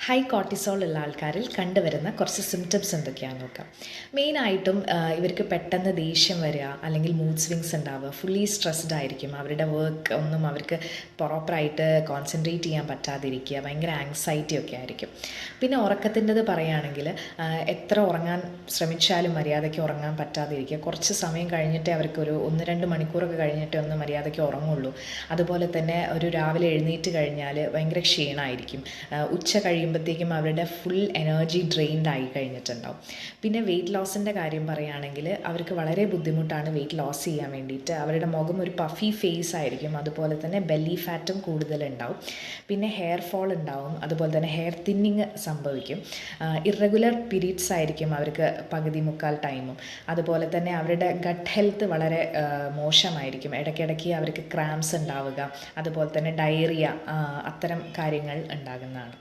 High cortisol ഉള്ള ആൾക്കാരിൽ കണ്ടുവരുന്ന കുറച്ച് സിംറ്റംസ് എന്തൊക്കെയാണെന്ന് നോക്കാം. മെയിനായിട്ടും ഇവർക്ക് പെട്ടെന്ന് ദേഷ്യം വരിക, അല്ലെങ്കിൽ മൂഡ് സ്വിങ്സ് ഉണ്ടാവുക, ഫുള്ളി സ്ട്രെസ്ഡ് ആയിരിക്കും, അവരുടെ വർക്ക് ഒന്നും അവർക്ക് പ്രോപ്പറായിട്ട് കോൺസെൻട്രേറ്റ് ചെയ്യാൻ പറ്റാതിരിക്കുക, ഭയങ്കര ആങ്സൈറ്റി ഒക്കെ ആയിരിക്കും. പിന്നെ ഉറക്കത്തിൻ്റെത് പറയുകയാണെങ്കിൽ എത്ര ഉറങ്ങാൻ ശ്രമിച്ചാലും മര്യാദയ്ക്ക് ഉറങ്ങാൻ പറ്റാതിരിക്കുക, കുറച്ച് സമയം കഴിഞ്ഞിട്ടേ അവർക്കൊരു 1-2 മണിക്കൂറൊക്കെ കഴിഞ്ഞിട്ടേ ഒന്ന് മര്യാദയ്ക്ക് ഉറങ്ങുള്ളൂ. അതുപോലെ തന്നെ ഒരു രാവിലെ എഴുന്നേറ്റ് കഴിഞ്ഞാൽ ഭയങ്കര ക്ഷീണമായിരിക്കും, ഉച്ച കഴിയുമ്പോഴത്തേക്കും അവരുടെ ഫുൾ എനർജി ഡ്രെയിൻഡ് ആയി കഴിഞ്ഞിട്ടുണ്ടാവും. പിന്നെ വെയിറ്റ് ലോസിൻ്റെ കാര്യം പറയുകയാണെങ്കിൽ അവർക്ക് വളരെ ബുദ്ധിമുട്ടാണ് വെയിറ്റ് ലോസ് ചെയ്യാൻ വേണ്ടിയിട്ട്. അവരുടെ മുഖം ഒരു പഫി ഫേസ് ആയിരിക്കും, അതുപോലെ തന്നെ ബെല്ലി ഫാറ്റും കൂടുതലുണ്ടാവും. പിന്നെ ഹെയർ ഫോൾ ഉണ്ടാവും, അതുപോലെ തന്നെ ഹെയർ തിന്നിങ് സംഭവിക്കും. ഇറഗുലർ പീരീഡ്സ് ആയിരിക്കും അവർക്ക് പകുതി മുക്കാൽ ടൈമും. അതുപോലെ തന്നെ അവരുടെ ഗട്ട് ഹെൽത്ത് വളരെ മോശമായിരിക്കും, ഇടയ്ക്കിടയ്ക്ക് അവർക്ക് ക്രാംസ് ഉണ്ടാവുക, അതുപോലെ തന്നെ ഡയറിയ, അത്തരം കാര്യങ്ങൾ ഉണ്ടാകുന്നതാണ്.